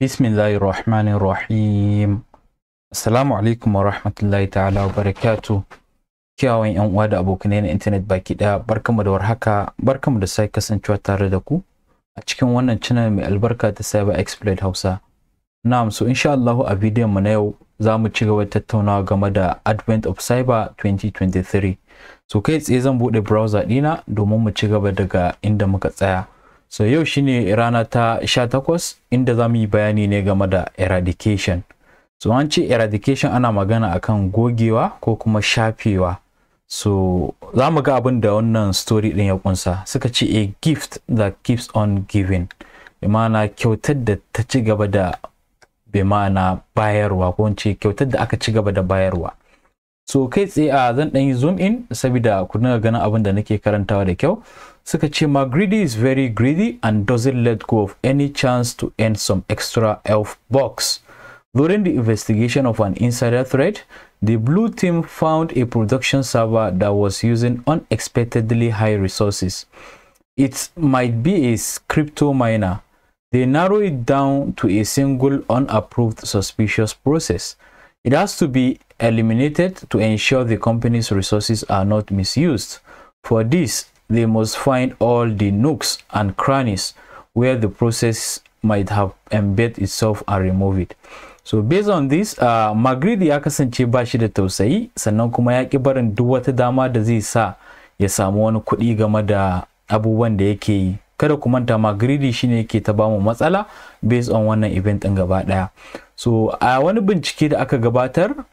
Bismillahirrahmanirrahim. Assalamu alaikum wa rahmatullahi ta'ala wa barakatuh. Kyawun yan uwa da abokanai na internet baki daya, barkamu da warhaka, barkamu da sake kasancewa tare da ku a cikin wannan channel mai albarka ta Cyber Exploit Hausa. Na'am, so insha Allah a bidiyon mu na yau za mu ci gaba da tattaunawa game da Advent of Cyber 2023. So kai tsaye zan bude browser dina domin mu ci gaba daga inda muka tsaya. So yau shine rana ta 18 inda za mu yi bayani ne game da eradication. So an ce eradication ana magana akan gogewa ko kuma shafewa. So za mu ga abin da wannan story din ya kunsa. Suka ce a gift that keeps on giving. Bi ma'ana kyautar da ta ci gaba da bi ma'ana bayarwa, ko ce kyautar da aka ci gaba da bayarwa. So kai tsaye zan dan yi zoom in saboda ku dinga ganin abin da nake karantawa da kyau. Suka ce greedy is very greedy and doesn't let go of any chance to earn some extra elf bucks. During the investigation of an insider threat, the blue team found a production server that was using unexpectedly high resources. It might be a crypto miner. They narrow it down to a single unapproved suspicious process. It has to be eliminated to ensure the company's resources are not misused. For this, they must find all the nooks and crannies where the process might have embedded itself and remove it. So based on this, Greedy ya kasance ba shi da tausayi, sannan kuma ya ki barin duk wata dama da zai sa ya samu wani kuɗi game da abubuwan da yake yi. Kada ku manta Greedy shine yake ta bamu matsala based on wannan event din gaba daya. So a wani bincike da aka gabatar,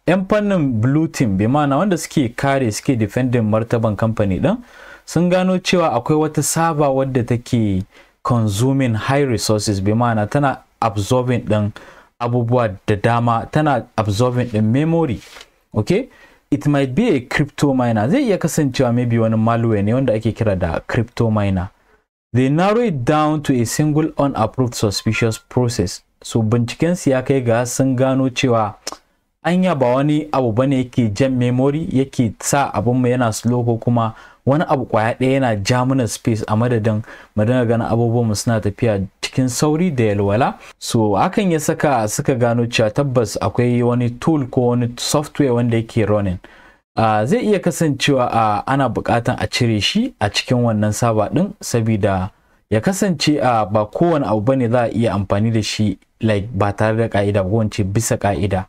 yan fannin blue team bi ma'ana wanda suke kare suke defending martaban company din sun gano cewa akwai wata server wadda take consuming high resources, bi ma'ana tana absorbing din abubuwa da dama, tana absorbing din memory. Okay, it might be a crypto miner. Zai iya kasancewa maybe wani malware ne wanda ake kira da crypto miner. They narrow it down to a single unapproved suspicious process. So binciken su ya kai ga sun gano cewa anya ba wani abu bane yake jan memory, yake sa abun mu yana slow, ko kuma wani abu kwaya ɗaya yana ja mana space a madadin mu dinga ganin abubuwan mu suna tafiya cikin sauri da yalwala. So hakan ya saka suka gano cewa tabbas akwai wani tool ko wani software wanda yake running. Zai iya kasancewa ana buƙatan a cire shi a cikin wannan server din, saboda ya kasance ba kowane abu bane za a iya amfani da shi like ba tare da ka'ida ko wance bisa ka'ida.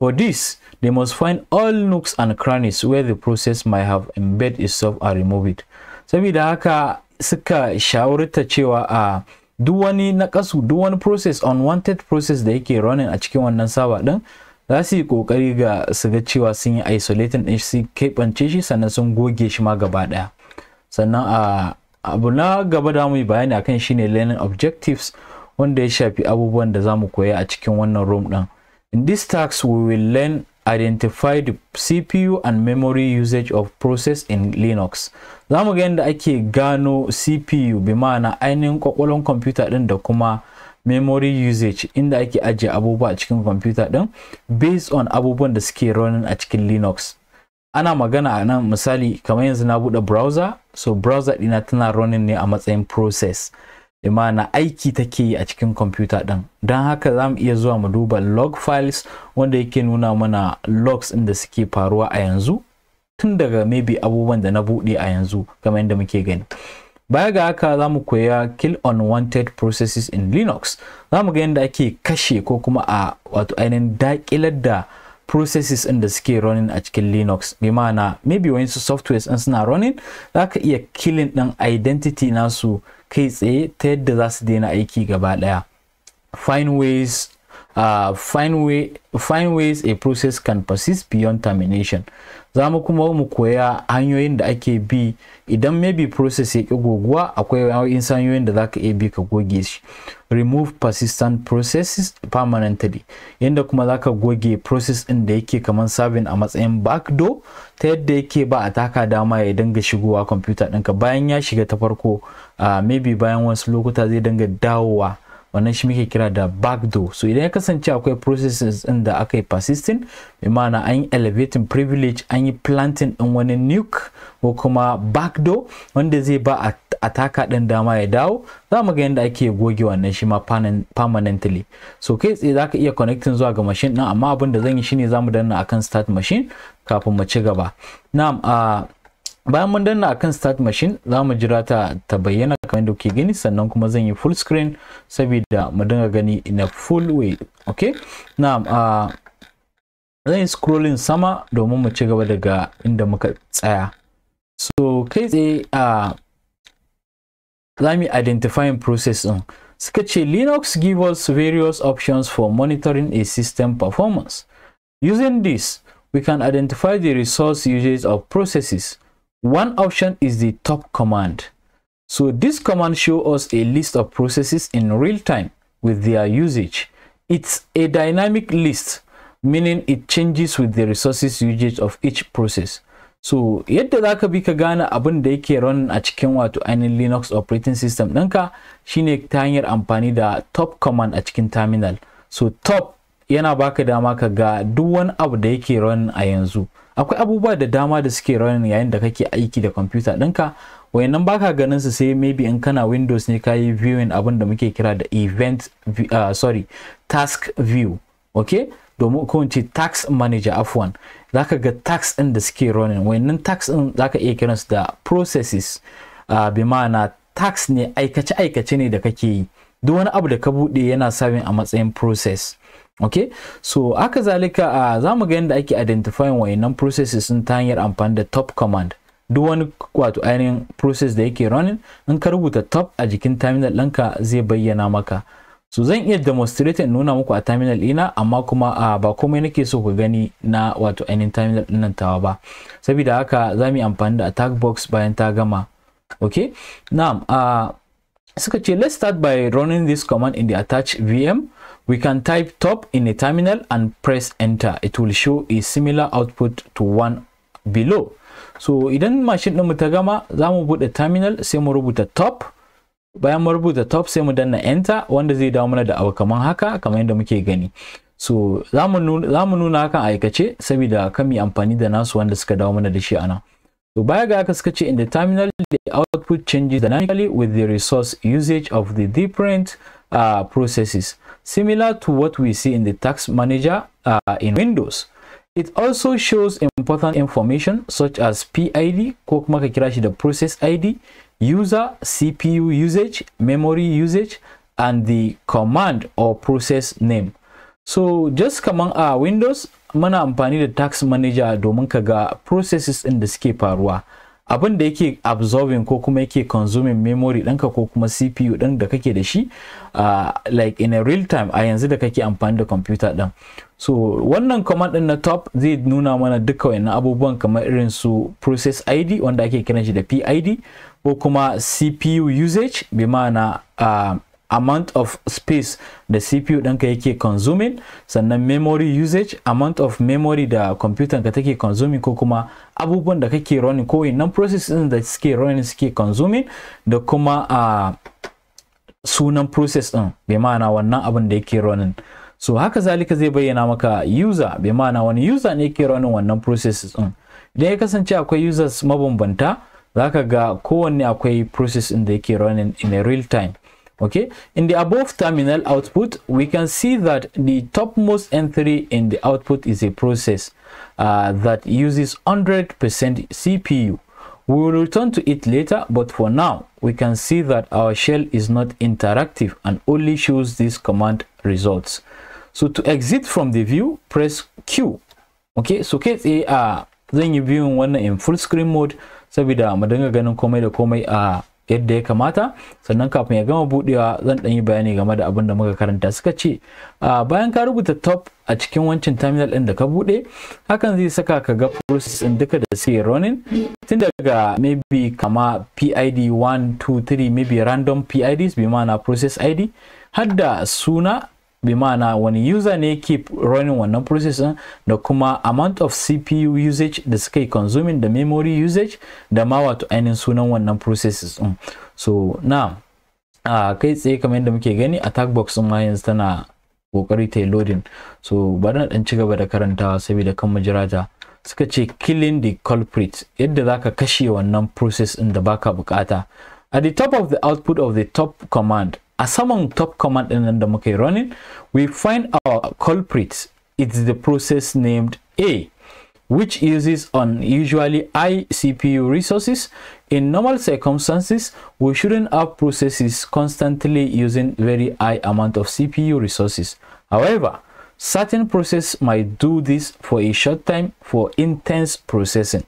For this, they must find all nooks and crannies where the process might have embedded itself and remove it. Saboda haka suka shawarta cewa duk wani nakasu, duk wani process, unwanted process da yake running a cikin wannan server din, za su yi kokari ga su ga cewa sun yi isolating din shi, keɓance shi, sannan sun goge shi ma gaba daya. Sannan abu na gaba da mu yi bayani akan shine learning objectives, wanda ya shafi abubuwan da za mu koya a cikin wannan room din. In this task, we will learn identify the CPU and memory usage of process in Linux. Za mu ga yadda ake gano CPU, bi ma'ana ainihin kwakwalwar computer din, da kuma memory usage, inda ake ajiye abubuwa a cikin computer din based on abubuwan da suke running a cikin Linux. Ana magana a nan misali kamar yanzu na bude browser, so browser dina tana running ne a matsayin process. Imana aiki take yi a cikin computer din. Don haka za mu iya zuwa mu duba log files wanda yake nuna mana logs inda suke faruwa a yanzu, tun daga maybe abubuwan da na buɗe a yanzu kamar yadda muke gani. Baya ga haka za mu koya kill unwanted processes in Linux. Za mu ga yadda ake kashe ko kuma wato ainihin daƙilar da processes inda suke running a cikin Linux. Bi ma'ana maybe wayansu softwares in suna running, za ka iya killing ɗin identity nasu kai tsaye ta yadda za su daina aiki gaba daya. Find ways a process can persist beyond termination. Za mu kuma mu koya hanyoyin da ake bi idan maybe process ya ki goguwa, akwai hanyoyin da za ka iya bi ka goge shi. Remove persistent processes permanently, yanda kuma za ka goge process din da yake kamar serving a matsayin backdoor, ta yadda yake ba a taka dama ya dinga shigowa computer ɗinka bayan ya shiga ta farko, maybe bayan wasu lokuta zai dinga dawowa. Wannan shi muke kira da backdoor. So idan ya kasance akwai processes din da aka yi persisting, bi ma'ana an yi elevating privilege, an yi planting din wani nuke ko kuma backdoor wanda zai ba attacker din dama ya dawo, za mu ga yadda ake goge wannan shi ma permanently. So kai tsaye zaka iya connecting zuwa ga machine din, amma abin da zan yi shine zamu danna akan start machine kafin mu ci gaba. Na'am, bayan mun danna akan start machine zamu jira ta bayyana kamar yadda kuke gani, sannan kuma zan yi full screen saboda mu dinga gani in a full way. Okay, na'am, zan yi scrolling sama domin mu ci gaba daga inda muka tsaya. So kai tsaye za mu identifying process din. Suka ce Linux give us various options for monitoring a system performance. Using this, we can identify the resource usage of processes. One option is the top command. So this command shows us a list of processes in real time with their usage. It's a dynamic list, meaning it changes with the resources usage of each process. So yadda zaka bi ka gane abin da yake run a cikin wato ainihin Linux operating system ɗinka shine ta hanyar amfani da top command a cikin terminal. So top yana baka dama ka ga duk wani abu da yake run a yanzu. Akwai abubuwa da dama da suke run yayin da kake aiki da computer ɗinka, wayannan baka ganin su sai maybe in kana Windows ne kayi viewing abin da muke kira da task view. Okay, domin ko ce task manager, afwan, zaka ga task din da suke running. Wayannan task din zaka iya kiransu da processes, bi ma'ana task ne, aikace ne da kake yi. Duk wani abu da ka bude yana serving a matsayin process. Okay, so haka zalika za mu ga yadda ake identifying wayannan processes din ta hanyar amfani da top command. Duk wani wato ainihin process da yake running, in ka rubuta top a jikin terminal ɗinka zai bayyana maka. So zan iya demonstrate in nuna muku a terminal ina, amma kuma ba komai nake so ku gani na wato ainihin terminal ɗinnan tawa ba, saboda haka za mu yi amfani da attack box bayan ta gama. Okay, na'am, suka ce let's start by running this command in the attached VM. We can type top in a terminal and press enter. It will show a similar output to one below. So idan machine ɗin mu ta gama, za mu buɗe terminal sai mu rubuta top. Bayan mu rubuta top sai mu danna enter, wanda zai dawo mana da abu kaman haka, kamar yadda muke gani. So za mu nuna hakan aikace saboda kan mu amfani da nasu wanda suka dawo mana da shi ana. So baya ga haka suka ce in the terminal the output changes dynamically with the resource usage of the different processes, similar to what we see in the task manager in Windows. It also shows important information such as PID, ko kuma ka kira shi da process ID, user, CPU usage, memory usage, and the command or process name. So just kaman a Windows muna amfani da task manager domin ka ga processes ɗin da suke faruwa, abin da yake absorbing ko kuma yake consuming memory ɗinka ko kuma CPU ɗin da kake da shi like in a real time a yanzu da kake amfani da computer ɗin. So wannan command ɗin na top zai nuna mana duka wannan abubuwan kamar irin su process ID wanda ake kiran shi da PID, ko kuma CPU usage bi ma'ana amount of space da CPU ɗinka yake consuming, sannan memory usage, amount of memory da computer ka take consuming ko kuma abubuwan da kake running ko wannan process ɗin da suke running suke consuming, da kuma sunan process ɗin bi ma'ana wannan abin da yake running. So haka zalika zai bayyana maka user bi ma'ana wani user ne yake running wannan processes ɗin. Idan ya kasance akwai users mabambanta, zaka ga kowanne akwai process in da yake running in a real time. Okay, in the above terminal output we can see that the topmost entry in the output is a process that uses 100% CPU. We will return to it later, but for now we can see that our shell is not interactive and only shows this command results. So to exit from the view, press Q. Okay, so kai tsaye zan yi viewing wannan in full screen mode saboda mu dinga ganin komai da komai yadda ya kamata. Sannan kafin ya gama budewa zan dan yi bayani game da abin da muka karanta. Suka ce bayan ka rubuta top a cikin wancan terminal din da ka bude, hakan zai saka ka ga process din duka da suke running, tun daga maybe kama PID 1 2 3, maybe random PIDs bi ma'ana process ID, har da suna bi ma'ana wani user ne keep running wannan process din, da kuma amount of CPU usage da suka yi consuming, da memory usage, da ma wato ainihin sunan wannan processes din. So now kai tsaye kamar yadda muke gani attack box din ma yanzu tana kokari ta loading. So bari na dan ci gaba da karantawa saboda kan mu jira ta. Suka ce killing the culprit, yadda zaka kashe wannan process din da baka bukata. At the top of the output of the top command, a saman top command din nan da muka yi running, we find our culprit. It's the process named A, which uses unusually high CPU resources. In normal circumstances, we shouldn't have processes constantly using very high amount of CPU resources. However, certain processes might do this for a short time for intense processing.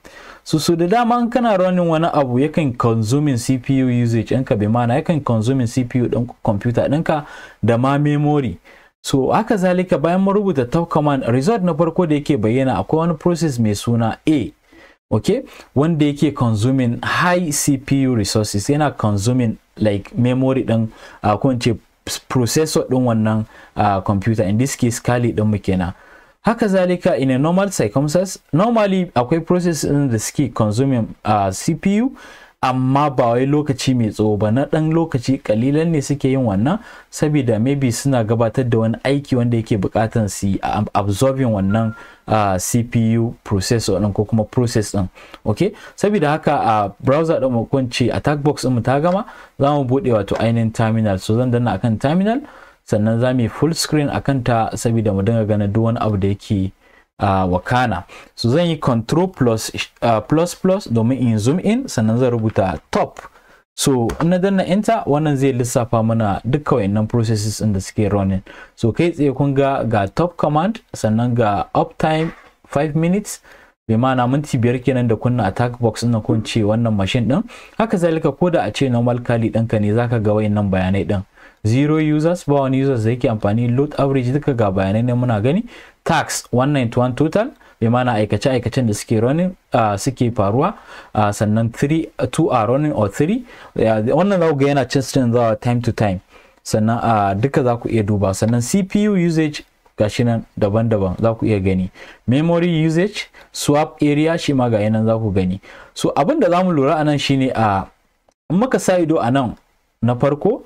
So da dama kana running wani abu yakan consuming CPU usage ɗinka, bi ma'ana yakan consuming CPU ɗin computer ɗinka da ma memory. So haka zalika bayan mun rubuta top command, result na farko da yake bayyana akwai wani process mai suna A, okay, wanda yake consuming high CPU resources, yana consuming like memory ɗin ko in ce processor ɗin wannan computer, in this case kali ɗin mu kenan. Haka zalika in a normal circumstance, normally akwai process ɗin da suke consuming CPU, amma ba wai lokaci mai tsawo ba, na ɗan lokaci kalilan ne suke yin wannan, saboda maybe suna gabatar da wani aiki wanda yake buƙatar su absorbing wannan CPU processor ɗin ko kuma process ɗin, okay. Saboda haka a browser ɗin mu kunce attack box ɗin mu ta gama, za mu buɗe wato ainihin terminal. So zan danna akan terminal, sannan za mu yi full screen akan ta saboda mu dinga ganin duk wani abu da yake wakana. So zan yi control plus domin in zoom in, sannan zan rubuta top. So in na danna enter, wannan zai lissafa mana duka wayannan processes din da suke running. So kai tsaye kun ga top command, sannan ga uptime 5 minutes, bai ma'ana minti 5 kenan da kunna attack box din kun ce wannan machine din. Haka zalika ko da a ce normal kali ɗinka ne zaka ga wayannan bayanai din. 0 users, ba wani users da yake amfani, load average duka ga bayanai ne muna gani. Tax 191 total, bai mana aikace-aikacen da suke running suke faruwa, sannan 2 are running or 3, wannan za ku ga yana canza time to time, sannan duka za ku iya duba. Sannan CPU usage gashi nan daban-daban za ku iya gani, memory usage, swap area shi ma ga yanan za ku gani. So abin da za mu lura anan shine in muka sa ido anan na farko,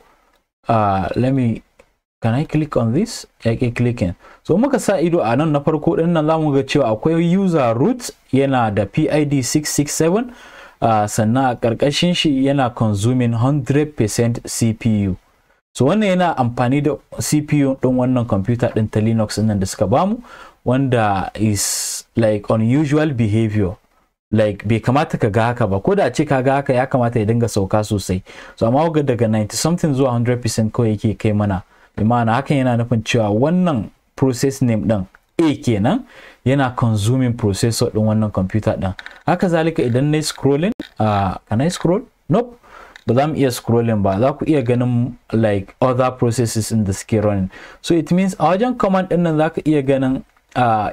can I click on this? Yake clicking. So muka sa ido a nan na farko din nan zamu ga cewa akwai user root yana da PID 667, sannan a karkashin shi yana consuming 100% CPU. So wannan yana amfani da CPU din wannan computer din ta Linux din nan da suka bamu, wanda is like unusual behavior. Like bai kamata ka ga haka ba, ko da ce ka ga haka ya kamata ya dinga sauka sosai. So amma ga daga 90 something zuwa 100% kawai yake kai mana. Bi ma'ana hakan yana nufin cewa wannan process name din A kenan yana consuming processor din wannan computer din. Haka zalika idan na scrolling, can I scroll? Nope, ba za mu iya scrolling ba. Za ku iya ganin like other processes in the suke running. So it means a wajen command din nan za ka iya ganin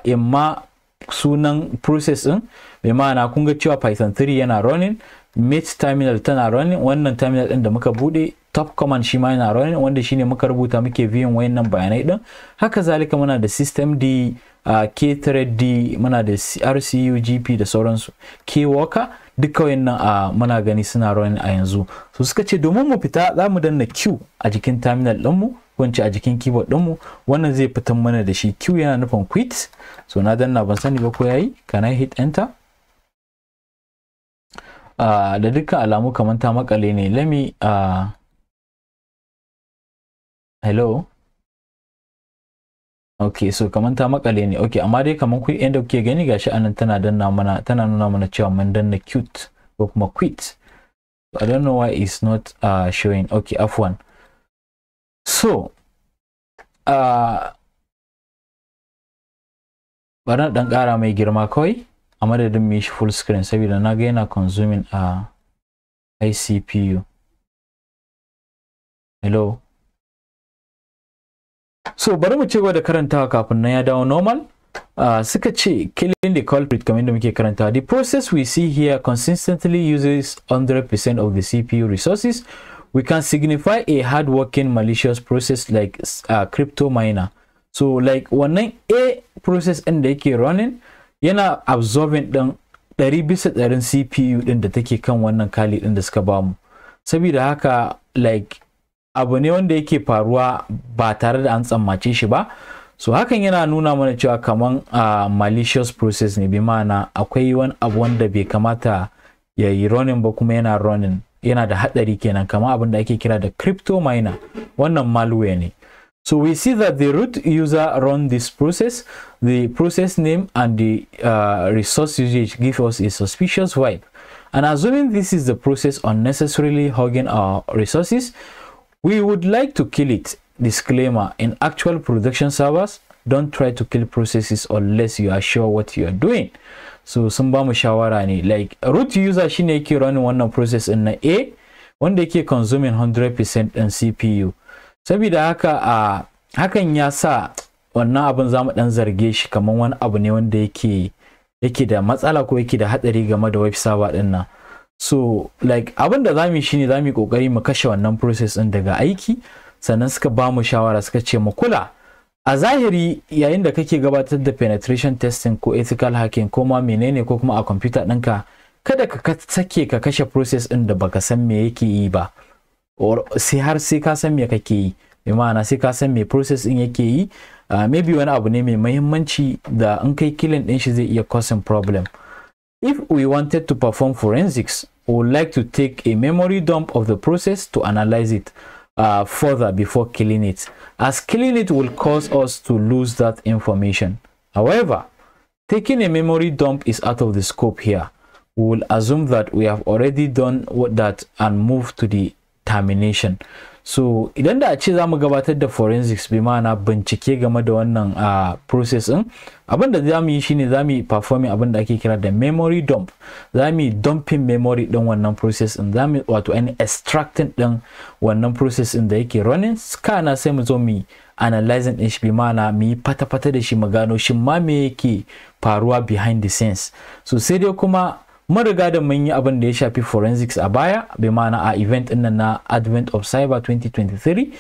imma sunan process din, bi ma'ana kun ga cewa Python 3 yana running, mate terminal tana running, wannan terminal din da muka bude top command shi ma yana running, wanda shine muka rubuta muke viewing wayannan bayanai din. Haka zalika muna da system D, k-thread D, muna da RCU GP da sauransu, k-worker, duka wayannan muna gani suna running a yanzu. So suka ce domin mu fita za mu danna Q a jikin terminal din mu, ko a jikin keyboard din mu, wannan zai fitan mana da shi. Q yana nufin quit. So na danna, ban sani ba ko yayi. Can I hit enter? Da dukkan alamu kamar ta makale ne. Let me hello. Okay, so kamar ta makale ne. Okay, amma dai kamar ku yanda kuke gani gashi anan tana nuna mana cewa mun danna quit ko kuma quit. So I don't know why it's not showing. Okay, afwan. So bari dan ƙara mai girma kawai a madadin mai shi full screen saboda na ga yana consuming high CPU. Hello. So bari mu ci gaba da karantawa kafin nan ya dawo normal. Suka ce killing the culprit kamar yadda muke karantawa. The process we see here consistently uses 100% of the CPU resources. We can signify a hard-working malicious process like crypto miner. So like wannan A process ɗin da yake running yana absorbing ɗin 100% CPU ɗin da take kan wannan kali ɗin da suka bamu. Saboda haka like abu ne wanda yake faruwa ba tare da an tsammace shi ba. So hakan yana nuna mana cewa kaman malicious process ne, bi ma'ana akwai wani abu wanda bai kamata ya yi running ba kuma yana running. yana da hadari kenan, kamar abin da ake kira da crypto miner. Wannan malware ne. So we see that the root user run this process, the process name and the resource usage give us a suspicious vibe. And assuming this is the process unnecessarily hogging our resources, we would like to kill it. Disclaimer: in actual production servers, don't try to kill processes unless you are sure what you are doing. So sun ba mu shawara ne, like root user shine yake running wannan process din na A, wanda yake consuming 100% din CPU. Saboda haka hakan ya sa wannan abin zamu dan zarge shi kamar wani abu ne wanda yake da matsala ko yake da hadari game da web server din nan. So like abin da zamu yi shine zamu yi kokari mu kashe wannan process din daga aiki. Sannan suka ba mu shawara, suka ce mu kula a zahiri yayin da kake gabatar da penetration testing ko ethical hacking ko ma menene ko kuma a computer ɗinka, kada ka sake ka kashe process ɗin da baka san me yake yi ba, sai ka san me kake yi. Bi ma'ana sai ka san me process ɗin yake yi. Maybe wani abu ne mai muhimmanci da in kai killing ɗin shi zai iya causing problem. If we wanted to perform forensics, we would like to take a memory dump of the process to analyze it further before killing it, as killing it will cause us to lose that information. However, taking a memory dump is out of the scope here. We will assume that we have already done that and move to the termination. So idan da a ce za mu gabatar da forensics, bi ma'ana bincike game da wannan process din, abin da za mu yi shine za mu yi performing abin da ake kira da memory dump. Za mu yi dumping memory din wannan process din, za mu wato any extracting din wannan process din da yake running, kana sai mu zo mu analyzing din shi, bi ma'ana mu yi fata-fata da shi, mu gano shin ma me yake faruwa behind the scenes. So sai dai kuma mun riga da mun yi abin da ya shafi forensics a baya, bi ma'ana a event din nan na Advent of Cyber 2023.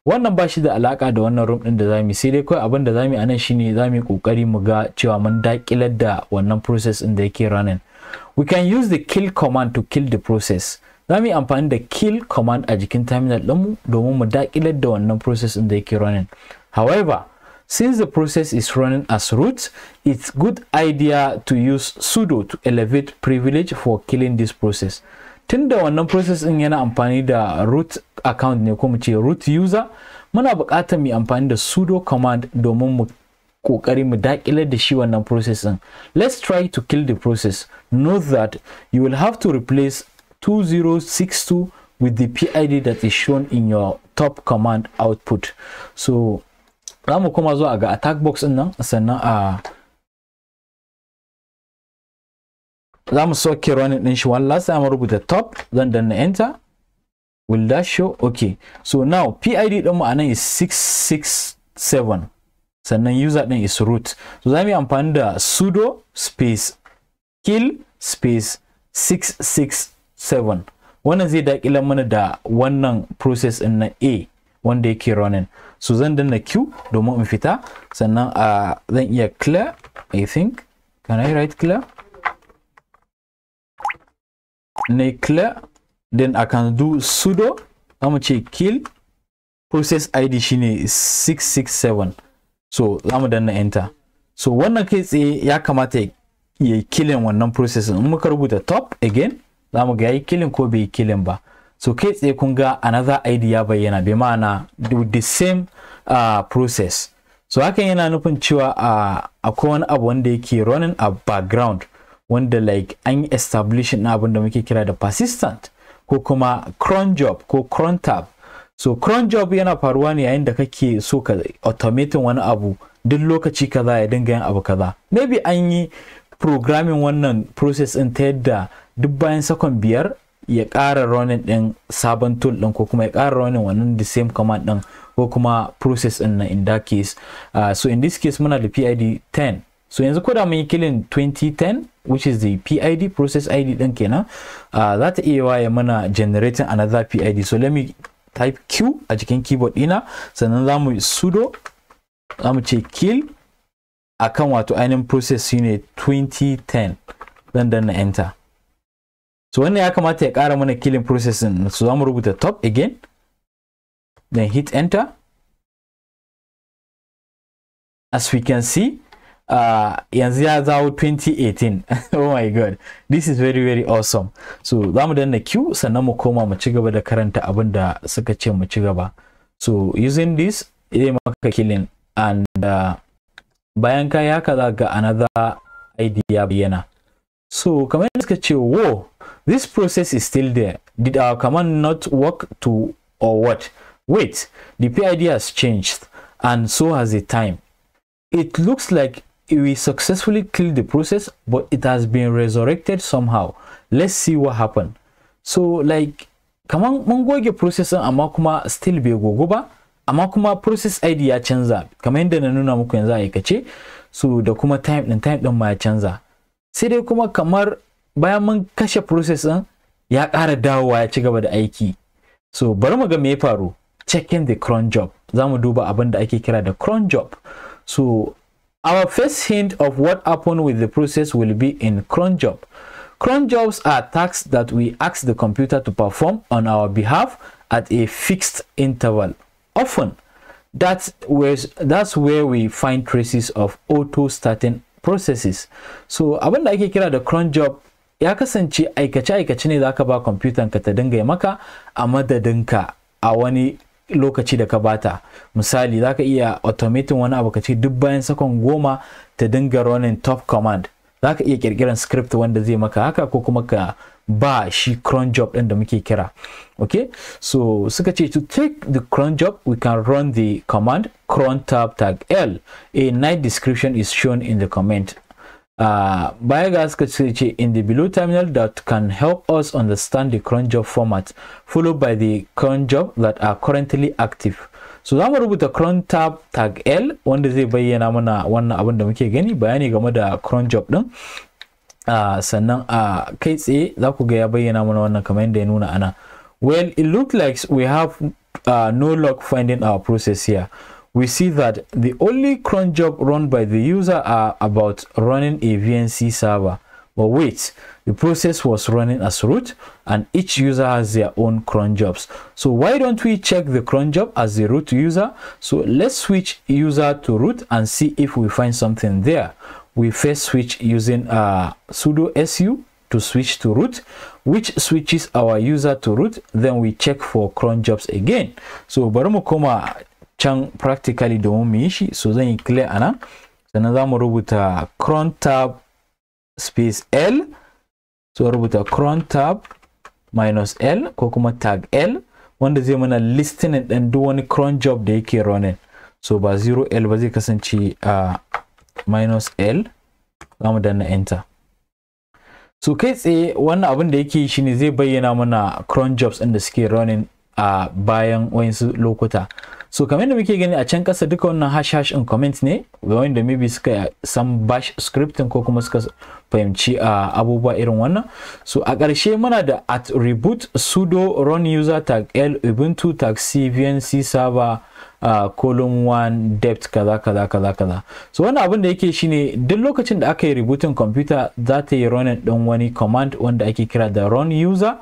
Wannan ba shi da alaka da wannan room din da zamu yi, sai dai kawai abin da zamu yi anan shine zamu yi kokari mu ga cewa mun dakilar da wannan process din da yake running. We can use the kill command to kill the process. Zamu yi amfani da kill command a jikin terminal ɗinmu domin mu dakilar da wannan process din da yake running. However, since the process is running as root, it's good idea to use sudo to elevate privilege for killing this process. Tunda wannan process din yana amfani da root account ne, ko mu ce root user, muna buƙatar mu amfani da sudo command domin mu kokari mu dakilar da shi wannan process din. Let's try to kill the process. Note that you will have to replace 2062 with the PID that is shown in your top command output. So za mu kuma zuwa ga attack box din nan, sannan za mu soke running din shi. One last time rubuta top, zan danna enter. Will that show? Okay, so now PID din mu anan is 667, sannan user din is root. So za mu yi amfani da sudo space kill space 667. Wannan zai daƙilar mana da wannan process din na A wanda yake running. So zan danna Q domin in fita, sannan zan iya clear, I think. Can I write clear? Na clear, then I can do sudo, zamu ce kill process ID shine 667. So zamu danna enter. So wannan kai tsaye ya kamata ya killing wannan process. In muka rubuta top again, zamu ga yayi killing ko bai killing ba. So kai tsaye kun ga another ID ya bayyana, bi ma'ana do the same process. So hakan yana nufin cewa akwai wani abu wanda yake running a background, wanda like an yi establishing na abin da muke kira da persistent ko kuma cron job ko cron tab. So cron job yana faruwa ne yayin da kake so ka automating wani abu duk lokaci kaza ya dinga yin abu kaza. Maybe an yi programming wannan process din ta yadda duk bayan second 5 ya ƙara running din sabon tool din, ko kuma ya ƙara running wannan the same command din ko kuma process din in that case. So in this case muna da PID 10. So yanzu ko da mun yi killing 2010, which is the PID process ID din kenan, za ta iya waye mana generating another PID. So let me type Q a jikin keyboard dina, sannan zamu sudo, zamu ce kill akan wato ainihin process shine 2010, zan danna enter. So wannan ya kamata ya ƙara mana killing process din. So zamu rubuta top again, then hit enter. As we can see, yanzu ya zawo 2018. Oh my god, this is very very awesome. So za mu danna Q sannan mu koma mu ci gaba da karanta abin da suka ce mu ci gaba. So using this zai maka killing, and bayan ka haka za ga another ID ya bayyana. So kamar yadda suka ce, whoa, this process is still there. Did our command not work to or what? Wait, the PID has changed and so has the time. It looks like we successfully killed the process, but it has been resurrected somehow. Let's see what happened. So like kaman mun goge process din amma kuma still bai gogo ba, amma kuma process ID ya canza kamar yadda na nuna muku yanzu a aikace. So da kuma time din ma ya canza. Sai dai kuma kamar bayan mun kashe process din ya ƙara dawowa ya ci gaba da aiki. So bari mu ga me ya faru. Checking the cron job. Za mu duba abin da ake kira da cron job. So our first hint of what happened with the process will be in cron job. Cron jobs are tasks that we ask the computer to perform on our behalf at a fixed interval. Often, that's where we find traces of auto-starting processes. So abin da ake kira da cron job ya kasance aikace-aikace ne zaka ba computer ka ta dinga maka a madadinka a wani lokaci da ka bata. Misali zaka iya automating wani abu kace duk bayan sakon 10 ta dinga running top command. Zaka iya kirkiran script wanda zai maka haka, ko kuma ka ba shi cron job din da muke kira. Okay, so suka ce to take the cron job we can run the command cron tab tag L. A nice description is shown in the comment. Baya ga suka ce in the below terminal that can help us understand the cron job format followed by the cron job that are currently active. So za mu rubuta cron tab tag L wanda zai bayyana mana wannan abin da muke gani, bayani game da cron job din. Sannan kai tsaye za ku ga ya bayyana mana wannan kamar yadda ya nuna ana. Well, it looks like we have no luck finding our process here. We see that the only cron job run by the user are about running a VNC server. But wait, the process was running as root and each user has their own cron jobs. So why don't we check the cron job as the root user? So let's switch user to root and see if we find something there. We first switch using sudo su to switch to root, which switches our user to root. Then we check for cron jobs again. So bari mu koma can practically domin mu yi shi. So zan yi clear anan, sannan za mu rubuta cron tab space L. So rubuta cron tab minus L ko kuma tag L wanda zai mana listing din duk wani cron job da yake running. So ba 0L ba, zai kasance minus L. Za mu danna enter. So kai tsaye wannan abin da yake shine zai bayyana mana cron jobs din da suke running a bayan wayansu lokuta. So kamar yadda muke gani a can kasa duka wannan hash in comment ne ga wanda maybe suka san bash scripting ko kuma suka fahimci abubuwa irin wannan. So a ƙarshe muna da at reboot sudo run user tag L ubuntu tag C VNC server column 1 depth kaza. So wannan abin da yake shine duk lokacin da aka yi rebooting computer za ta yi running din wani command wanda ake kira da run user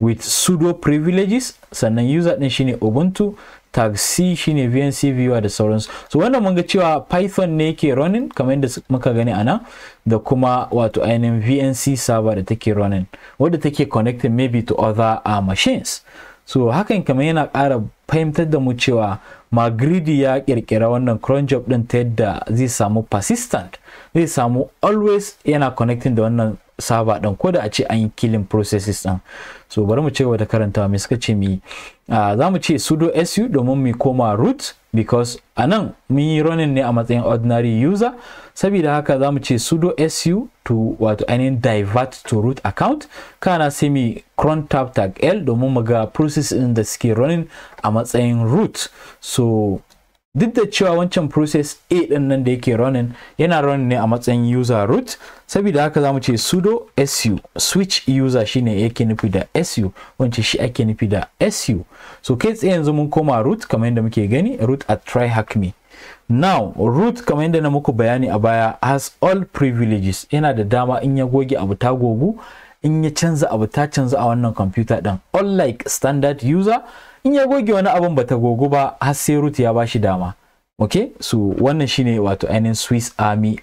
with sudo privileges, sannan user din shine ubuntu, tag C shine VNC viewer da sauransu. So wannan mun ga cewa Python ne yake running kamar yadda muka gani ana, da kuma wato ainihin VNC server da take running wadda take connected maybe to other machines. So hakan kamar yana ƙara fahimtar da mu cewa Magridi ya kirkira wannan cron job din ta yadda zai samu persistent, zai samu always yana connecting da wannan server din ko da a ce an yi killing processes din. So bari mu ce wa da karanta me suka ce mi za mu ce sudo su domin mu koma root, because anan mun yi running ne a matsayin ordinary user. Saboda haka za mu ce sudo su to wato ainihin divert to root account, kana sai mi cron tab tag L domin mu ga process din da suke running a matsayin root. So duk da cewa wancan process A din nan da yake running yana running ne a matsayin user root, saboda haka zamu ce sudo su switch user shine yake nufi da su, wance shi ake nufi da su. So kai tsaye yanzu mun koma root kamar yadda muke gani, root at TryHackMe. Now root kamar yadda na muku bayani a baya has all privileges, yana da dama in ya goge abu ta gogu, in ya canza abu ta canza a wannan computer din. Unlike standard user, in ya goge wani abun bata gogu ba har sai root ya bashi dama. okay, so wannan shine wato ainihin Swiss Army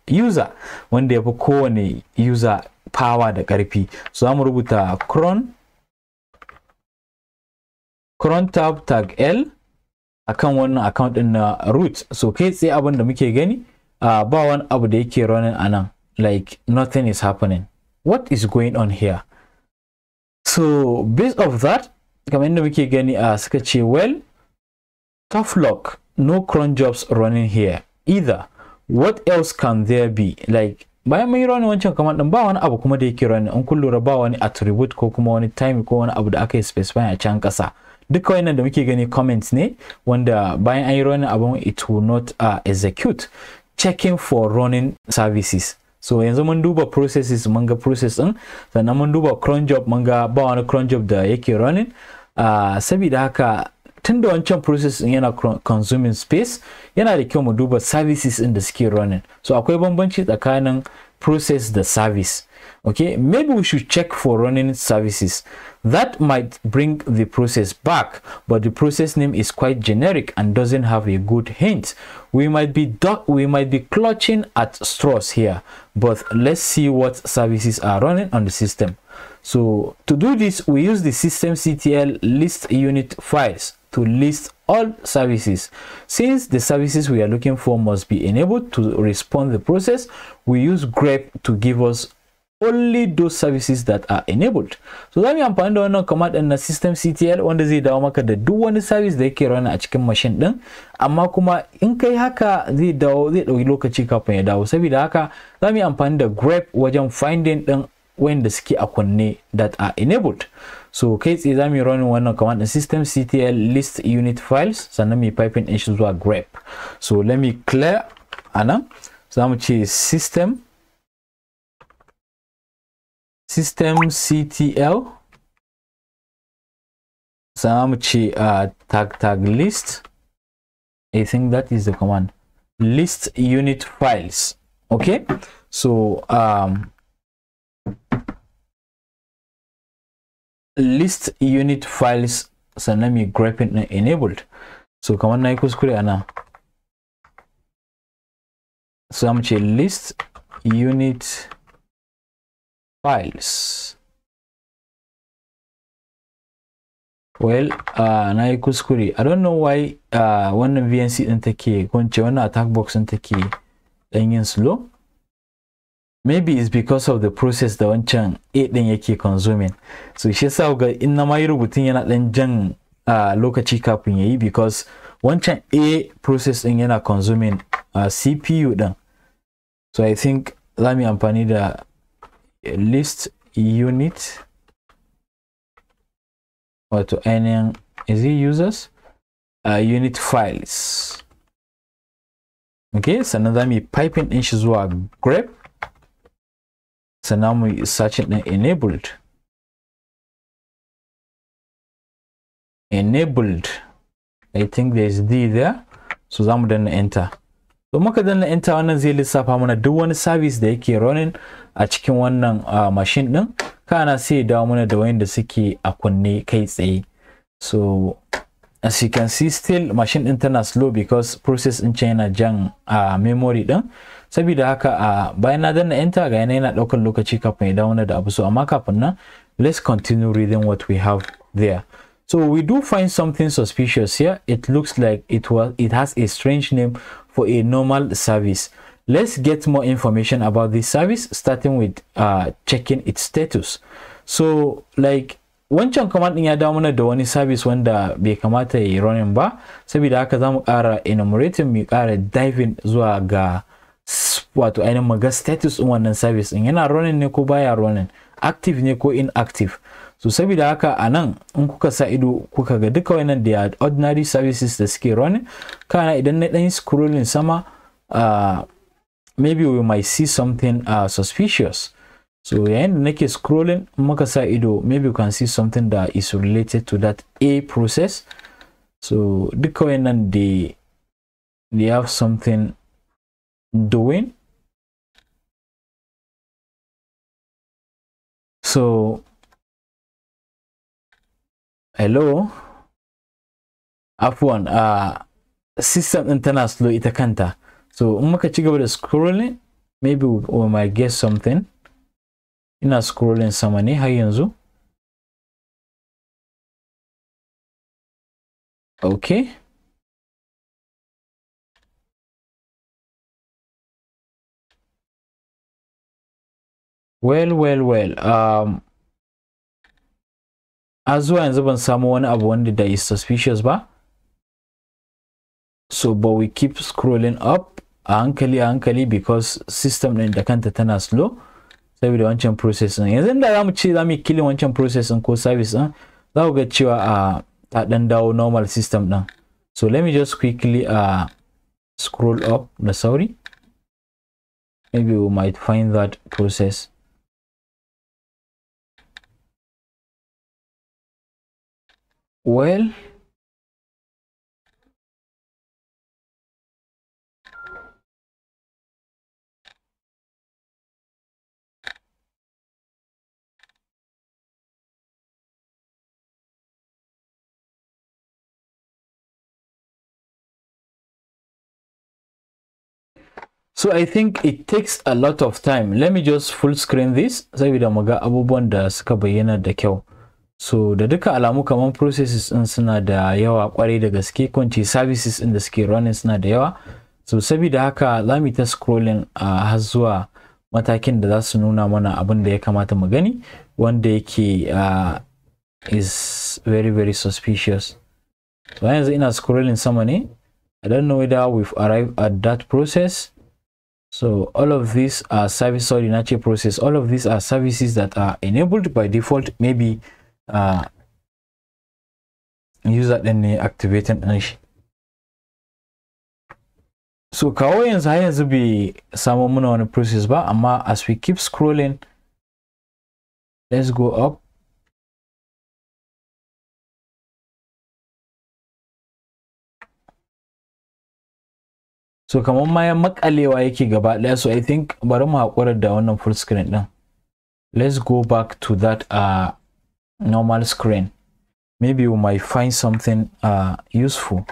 user wanda ya fi kowane user power da ƙarfi. So zamu rubuta cron tab tag L akan wannan account din na root. So kai tsaye abin da muke gani ba wani abu da yake running anan, like nothing is happening. What is going on here? So based of that, kamar yadda muke gani suka ce well, tough luck, no cron jobs running here either. What else can there be? Like bayan mun yi running wancan command din ba wani abu kuma da yake running. An kun lura ba wani attribute ko kuma wani time ko wani abu da aka yi specify a can kasa. Duka wannan da muke gani comments ne wanda bayan an yi running abun it will not execute. Checking for running services. So yanzu mun duba processes, mun ga process din, sannan mun duba cron job, mun ga ba wani cron job da yake running. Saboda haka tunda wancan process din yana consuming space, yana da kyau mu duba services din da suke running. So akwai bambanci tsakanin process da service. Okay, maybe we should check for running services. That might bring the process back, but the process name is quite generic and doesn't have a good hint. We might be clutching at straws here, but let's see what services are running on the system. So to do this, we use the systemctl list unit files to list all services. Since the services we are looking for must be enabled to respond the process, we use grep to give us only those services that are enabled. So za mu yi amfani da wannan command din na systemctl wanda zai dawo maka da duk wani service da yake running a cikin machine din, amma kuma in kai haka zai dauki lokaci kafin ya dawo. Saboda haka za mu yi amfani da grep wajen finding din wanda suke a kunne that are enabled. So kai tsaye za mu yi running wannan command din systemctl list unit files, sannan mu yi piping din shi zuwa grep. So let me clear anan, za mu ce systemctl, sannan mu ce tag list. I think that is the command, list unit files. Okay, so list unit files, sannan mu grepping enabled. So kamar na yi kuskure ana, so mu ce list unit files. Well, na yi kuskure. I don't know why wannan VNC din take, ko ce wannan attack box din take dan yin slow. Maybe it's because of the process da wancan A din yake consuming. So shi yasa ga in na mai rubutun yana dan jan lokaci kafin yayi, because wancan A process din yana consuming CPU din. So I think za mu yi amfani da list unit wato ainihin users unit files. Okay, sannan za mu yi piping din shi zuwa grep, sannan mu yi searching din enabled. I think there's D there, so za mu danna enter. So muka danna enter, wannan zai lissafa mana duk wani service da yake running a cikin wannan machine din, kana sai dawo mana da wayanda suke a kunne kai tsaye. So as you can see, still machine din tana slow because process din can yana jan memory din. Saboda haka bayan na danna enter ga yana daukar lokaci kafin ya dawo mana da abu. So amma kafin nan, let's continue reading what we have there. So we do find something suspicious here. It looks like it has a strange name for a normal service. Let's get more information about this service, starting with checking its status. So like wancan command din ya dawo mana da wani service wanda bai kamata ya running ba, saboda haka zamu ƙara enumerating, mu ƙara diving zuwa ga wato ainihin maga status din wannan service din, yana running ne ko baya running, active ne ko inactive. So saboda haka anan in kuka sa ido kuka ga duka wannan da ordinary services da suke running, kana idan na dan scrolling sama maybe we might see something suspicious. So yayin da nake scrolling muka sa ido, maybe you can see something that is related to that A process. So duka wannan they have something doing. So hello, afwan, system din tana slow ita kanta. So in muka ci gaba da scrolling, maybe we might get something. Ina scrolling sama ne har yanzu. Okay. Well. A zuwa yanzu ban samu wani abu wanda da is suspicious ba. So but we keep scrolling up a hankali because system din da kanta tana slow saboda wancan process din. Yanzu da zamu ce zamu kill wancan process din ko service din, za ku ga cewa ta dan dawo normal system din. So let me just quickly scroll up da sauri. Maybe we might find that process. Well, so I think it takes a lot of time. Let me just full screen this saboda mu ga abubuwan da suka bayyana da kyau. So da duka alamu kaman processes din suna da yawa kwarai da gaske, kunci services din da suke running suna da yawa. So saboda haka za mu ta scrolling har zuwa matakin da za su nuna mana abin da ya kamata mu gani wanda yake is very suspicious. So yanzu ina scrolling sama ne. I don't know whether we've arrived at that process. So all of these are service, sorry, nature process. All of these are services that are enabled by default. Maybe user then activated. So kawo yanzu har yanzu bai samu muna wani process ba, amma as we keep scrolling, let's go up. So kamar ma ya makalewa yake gaba daya, so I think bari mu hakura da wannan full screen din. Let's go back to that normal screen. Maybe we might find something useful.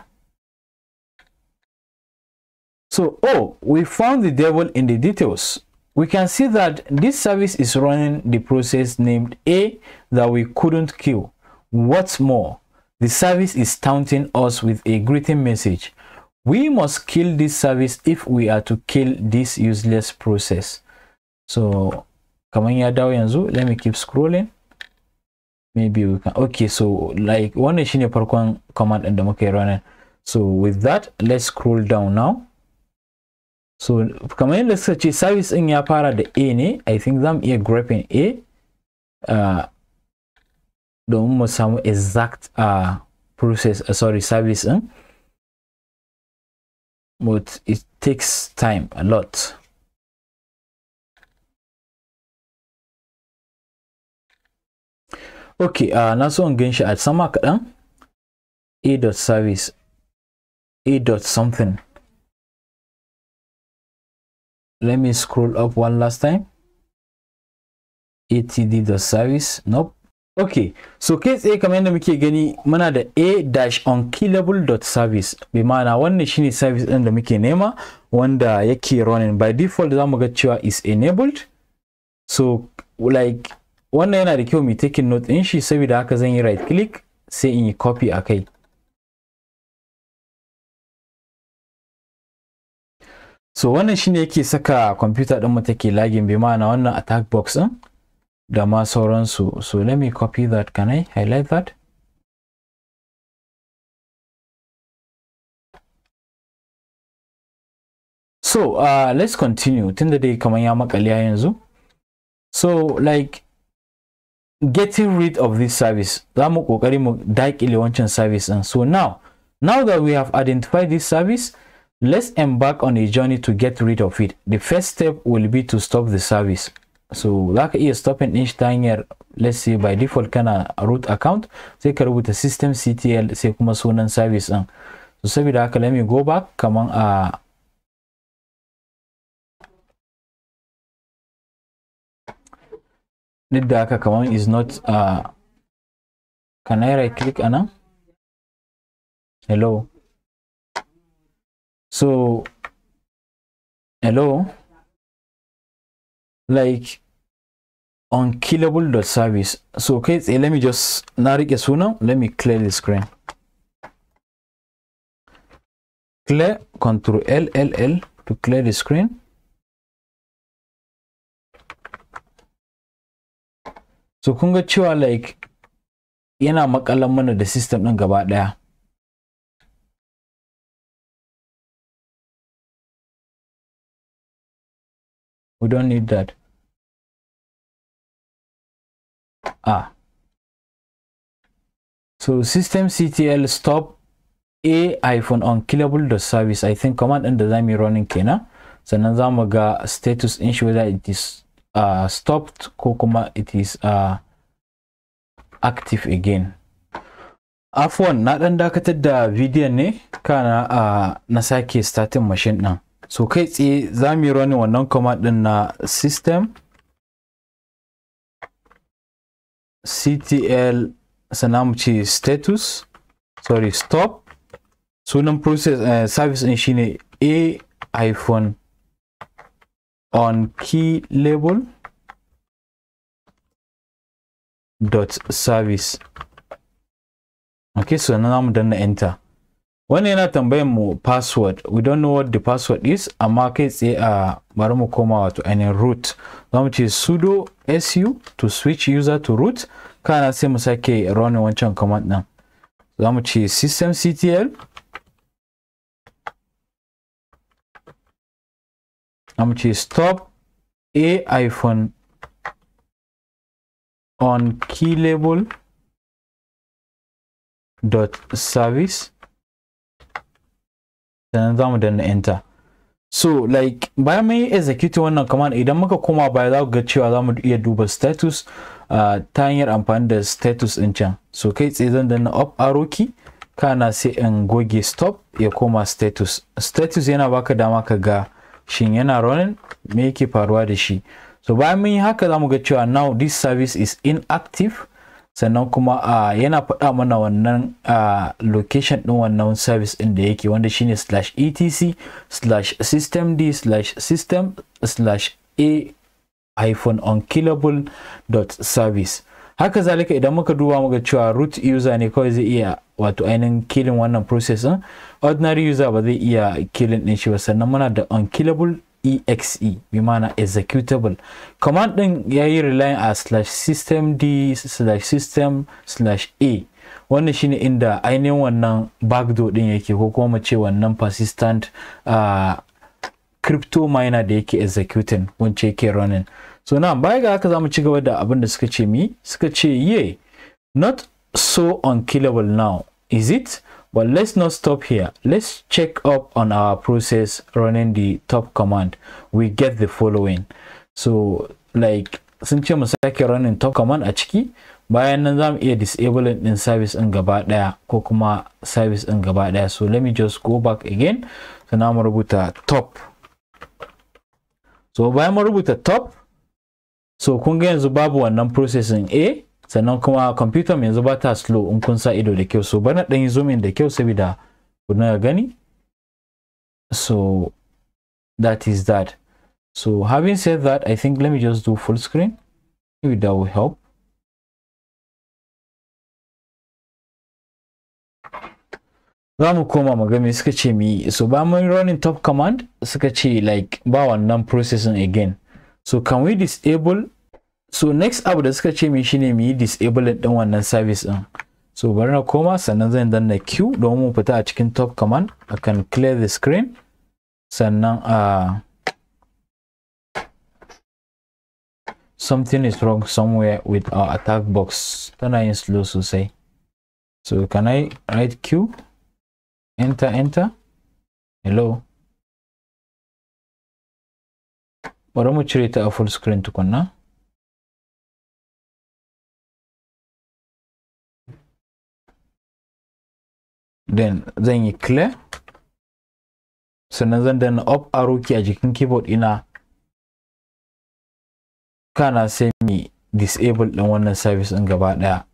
So we found the devil in the details. We can see that this service is running the process named A that we couldn't kill. What's more, the service is taunting us with a greeting message. We must kill this service if we are to kill this useless process. So kaman ya dawo yanzu, let me keep scrolling. Maybe we can, okay, so like wannan shine farkon command din da muka yi running. So with that, let's scroll down now. So kamar yadda suka ce service din ya fara da A ne, I think zamu iya grabbing A domin mu samu exact process, sorry, service din. But it takes time a lot. Okay, na so in ganshi a sama kaɗan. A.service, A.something. Let me scroll up one last time. atd.service, nope. Okay, so kai tsaye kamar yadda muke gani muna da a-unkillable.service, bi ma'ana wannan shine service din da muke nema wanda yake running by default. Zamu ga cewa is enabled. So like wannan yana da kyau mu taking note din shi, saboda haka zan yi right click sai in yi copy akai. So wannan shine yake saka computer din mu take lagging, bi ma'ana wannan attack box din da ma sauransu. So let me copy that. Can I highlight that? So let's continue tunda dai kaman ya makale yanzu. So like getting rid of this service, za mu kokari mu dakile wancan service din. So now that we have identified this service, let's embark on a journey to get rid of it. The first step will be to stop the service. So zaka iya stopping din shi ta hanyar, let's say by default kana root account, sai ka rubuta systemctl sai kuma sunan service din. So saboda haka let me go back kaman duk da haka kaman is not can I right click anan? Hello. So hello, like unkillable.service. So okay, let me just narrate suna. Let me clear the screen. Clear, Control L to clear the screen. So kun ga cewa like yana makalan mana da system din gaba daya. We don't need that. So systemctl stop a-unkillable.service. I think command din da zamu running kenan. Sannan zamu ga status din shi whether it is stopped ko kuma it is active again. Afwan, na dan dakatar da bidiyon ne kana na sake starting machine din. So kai tsaye zamu running wannan command din na system ctl sannan mu ce status stop. Sunan process service din shine a-unkillable.service. Okay, so now I'm done enter. Wannan yana tambayan mu password. We don't know what the password is, amma kai tsaye bari mu koma wato ainihin root. Zamu ce sudo su to switch user to root. Kana sai mu sake running wancan command din. Zamu ce systemctl zamu ce stop a-unkillable.service. Sannan zamu danna enter. So like bayan mun yi execute wannan command, idan muka koma baya za ku ga cewa zamu iya duba status ta hanyar amfani da status din can. So kai tsaye zan danna up arrow key kana sai in goge stop ya koma status. Status yana baka dama ka ga shin yana running, me yake faruwa da shi. So bayan mun yi haka zamu ga cewa now this service is inactive. Sannan kuma yana faɗa mana wannan location ɗin wannan service ɗin da yake, wanda shine /etc/systemd/a-unkillable.service. haka zalika idan muka duba muga cewa root user ne kawai zai iya wato ainihin killing wannan process ɗin, ordinary user ba zai iya killing ɗin shi ba. Sannan muna da unkillable exe bi mana executable. Command din yayi relying a /systemd/system/a. wannan shine inda ainihin wannan backdoor din yake, ko kuma mu ce wannan persistent crypto miner da yake executing wance yake running. So now baya ga haka zamu ci gaba da abin da suka ce suka ce yeah, not so unkillable now, is it? But let's not stop here. Let's check up on our process running the top command. We get the following. So like sun ce mu sake running top command a ciki, bayan nan zamu iya disabling din service din gaba daya ko kuma service din gaba daya. So let me just go back again. So na mu rubuta top. So bayan mu rubuta top, so kun ga yanzu babu wannan processing A. Sannan kuma computer yanzu ba ta slow in kun sa ido da kyau. So bana dan yi zoom in da kyau saboda ku na gani. So that is that. So having said that, I think let me just do full screen. Maybe that will help. Zamu koma mu ga me suka ce mi. So ba mun running top command suka ce like ba wannan processing again. So can we disable? So next abu da suka ce mi shine mu yi disable din wannan service din. So bari na koma sannan zan danna Q don mu fita a cikin top command. I can clear the screen. Sannan something is wrong somewhere with our attack box. Tana yin slow sosai. So can I write Q? Enter. Hello. Bari mu cire ta a full screen tukunna. Then zan yi clear. Sannan zan danna up arrow key a jikin keyboard ina. Kana sai mi disable din wannan service din gaba daya.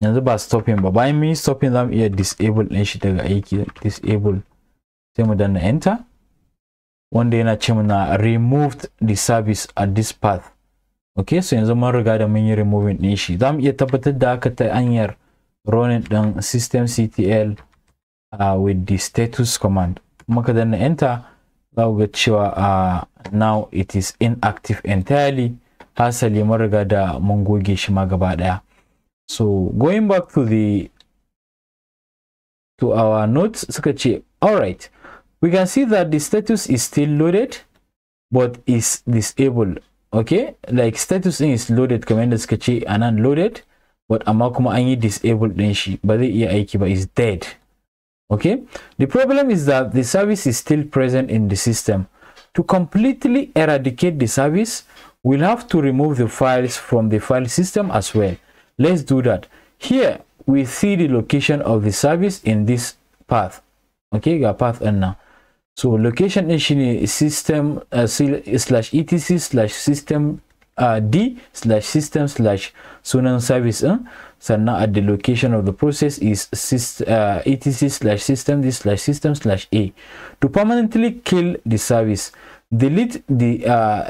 yanzu ba stopping ba. Bayan mun yi stopping zamu iya disable din shi daga aiki. Disable, sai mu danna enter, wanda yana ce mana removed the service at this path. Okay, so yanzu mun riga da mun yi removing din shi. Zamu iya tabbatar da haka ta hanyar running din systemctl with the status command. Muka danna enter, za ku ga cewa now it is inactive entirely. Hasali mun riga da mun goge shi ma gaba daya. So going back to our notes, suka ce alright, we can see that the status is still loaded but is disabled. Okay, like status is loaded kamar yadda suka ce anan loaded, but amma kuma an yi disabled din shi, ba zai iya aiki ba, is dead. Okay, the problem is that the service is still present in the system. To completely eradicate the service, we'll have to remove the files from the file system as well. Let's do that. Here we see the location of the service in this path. Okay, got path and now. So location is system /etc/system d/system/sunan service. So now at the location of the process is etc/system d/system/a. To permanently kill the service, delete the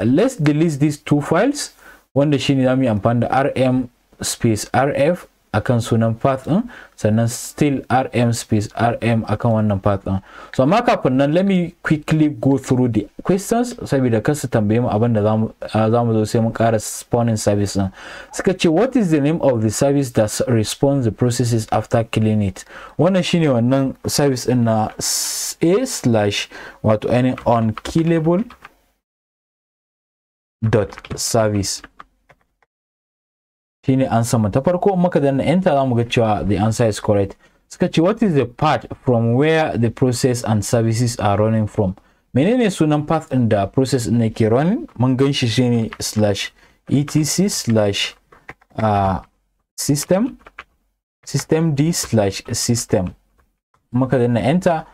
let's delete these two files. Wanda shine zamu yi amfani da rm space rf akan sunan path din, sannan still rm space rm akan wannan path din. So amma kafin nan, let me quickly go through the questions saboda kasu tambaye mu abin da zamu zo sai mun ƙara spawning service din. Suka ce what is the name of the service that responds the processes after killing it. Wannan shine wannan service din na a/wato any unkillable .service. Shine answer mu ta farko. Muka danna enter zamu ga cewa the answer is correct. Suka ce what is the path from where the process and services are running from. Menene sunan path din da process din yake running? Mun ganshi shine /etc/system d/system. Muka danna enter,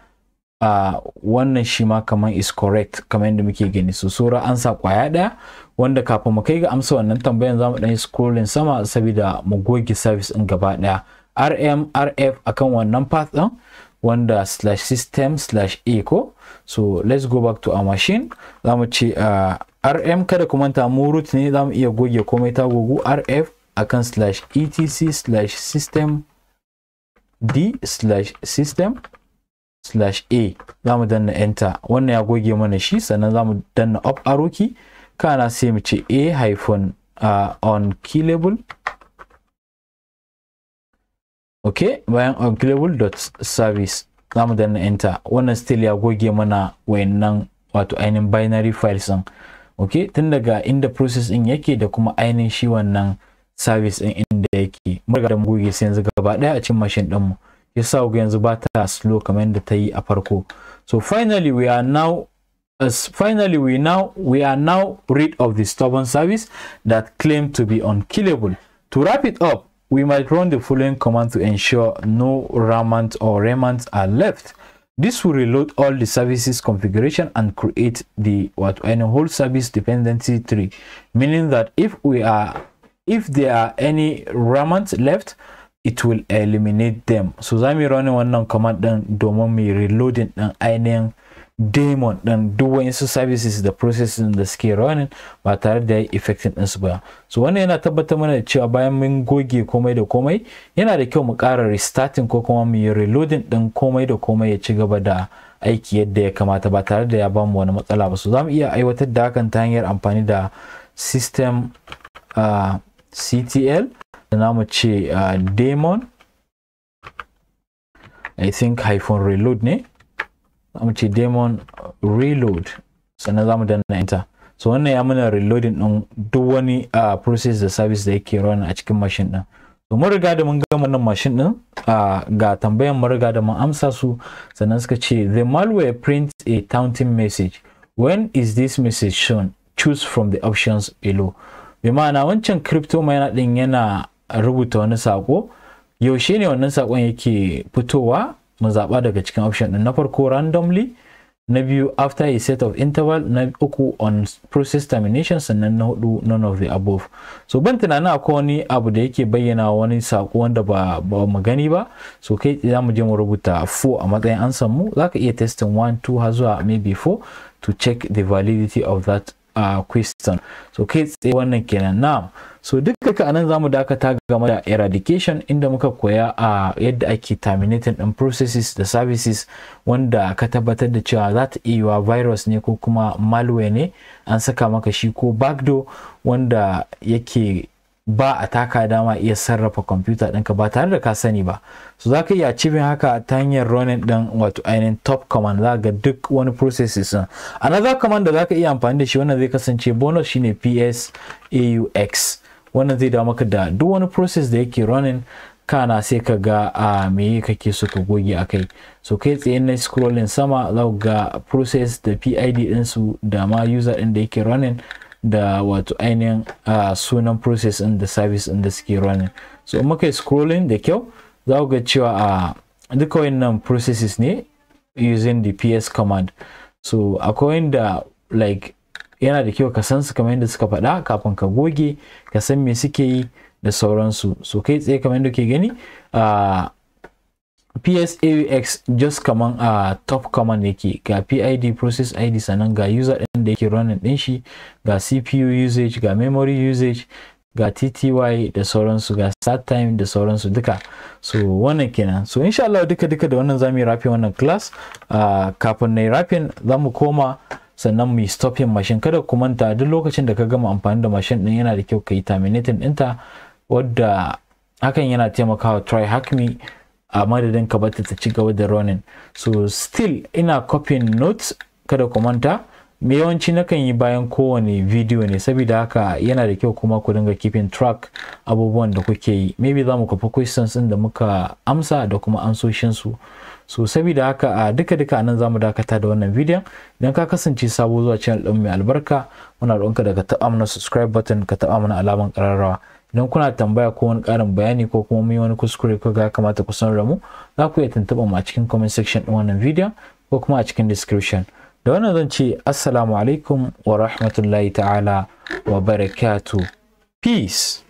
wannan shi ma kaman is correct kamar yadda muke gani. So sura ansa kwaya daya, wanda kafin mu kai ga amsa wannan tambayan zamu dan yi scrolling sama saboda mu goge service din gaba daya. rm rf akan wannan path din, wanda /system/a ko. So let's go back to our machine. Zamu ce rm, kada ku manta mu root ne, zamu iya goge komai ta gogu. rf akan /etc/system d/system/a. zamu danna enter, wannan ya goge mana shi. Sannan zamu danna up arrow key, kana sai mu ce a-unkillable. Okay, bayan unkillable.service zamu danna enter. Wannan still ya goge mana wayannan wato ainihin binary files din. Okay, tun daga inda process din yake da kuma ainihin shi wannan service din inda yake. Mun ga da mu goge sai yanzu gaba daya a cikin machine din mu. Yasa ga yanzu ba ta slow kamar yadda ta yi a farko. So finally we are now rid of the stubborn service that claimed to be unkillable. To wrap it up, we might run the following command to ensure no remnants are left. This will reload all the services configuration and create the whole service dependency tree, meaning that if there are any remnants left, it will eliminate them. So zamu running wannan command din domin mu reloading din ainihin daemon din duk wayansu services da processes da suke running ba tare da effecting din su ba. So wannan yana tabbatar mana da cewa bayan mun goge komai da komai, yana da kyau mu ƙara restarting ko kuma mu reloading din komai da komai ya ci gaba da aiki yadda ya kamata ba tare da ya bamu wani matsala ba. So zamu iya aiwatar da hakan ta hanyar amfani da system ctl, da namu ce daemon I think -reload ne, zamu ce daemon reload, sannan zamu danna enter. So wannan ya mana reloading din duk wani process da service da yake run a cikin machine din. So mun riga da mun gama wannan machine din, ga tambayan mun riga da mun amsa su. Sannan suka ce the malware prints a taunting message. When is this message shown? Choose from the options below. Bi ma'ana wancan crypto miner din yana rubuta wani sako. Yaushe ne wannan sakon yake fitowa? Mu zaba daga cikin option din. Na farko randomly, na biyu after a set of interval, na uku on process termination, sannan na hudu none of the above. So ban tunanin akwai wani abu da yake bayyana wani sako wanda ba mu gani ba. So kai za mu je mu rubuta 4 a matsayin ansan mu. Zaka iya testing 1 2 har zuwa maybe 4 to check the validity of that question. So kai tsaye wannan kenan. Now so duka anan zamu dakata game da eradication, inda muka koya yadda ake terminating din processes da services wanda ka tabbatar da cewa za ta iya virus ne ko kuma malware ne an saka maka shi, ko backdoor wanda yake ba ataka dama iya sarrafa computer ɗinka ba tare da ka sani ba. So za ka iya achieving haka ta hanyar running ɗin wato ainihin top command. za ga duk wani processes din. Another command da za ka iya amfani da shi wannan zai kasance bonus shine ps-aux. wannan zai dawo maka da duk wani process da yake running, kana sai ka ga me kake so ka goge akai. So kai tsaye na scrolling sama za ga process da PID ɗinsu da ma user ɗin da yake running da wato ainihin sunan process ɗin da service ɗin da suke running. So muka scrolling da kyau za ga cewa duka wannan processes ne using the ps command. So akwai wanda like yana da kyau ka san su kamar yadda suka faɗa kafin ka goge, ka san me suke yi da sauransu. So kai tsaye kamar yadda ke gani ps-aux just kaman top command yake, ga PID process ID, sannan ga user ɗin da yake running ɗin shi, ga CPU usage, ga memory usage, ga TTY da sauransu, ga start time da sauransu duka. So wannan kenan. So insha Allah duka da wannan zamu yi wrapping wannan class. Kafin na yi wrapping zamu koma sannan mu stopping machine. Kada ku manta duk lokacin da ka gama amfani da machine din yana da kyau ka yi terminating ɗinta, wadda hakan yana taimakawa TryHackMe a madadin ka bata ta ci gaba da running. So still ina copying notes, kada ku manta. Me yawanci nakan yi bayan kowane video ne, saboda haka yana da kyau kuma ku dinga keeping track abubuwan da kuke yi. Maybe za mu kafa questions din da muka amsa da kuma amsoshin su. So saboda haka duka anan zamu dakata da wannan bidiyon. Idan ka kasance sabo zuwa channel din mai albarka, muna roƙonka da ka taɓa mana subscribe button, ka taɓa mana alaman ƙararrawa. Idan kuna tambaya ko wani ƙarin bayani ko kuma mai wani kuskure ko ga kamata ku sanar da mu, za ku iya tuntuɓa mu a cikin comment section din wannan bidiyon ko kuma a cikin description. Da wannan zan ce assalamu alaikum wa rahmatullahi ta'ala wa barakatuh. Peace.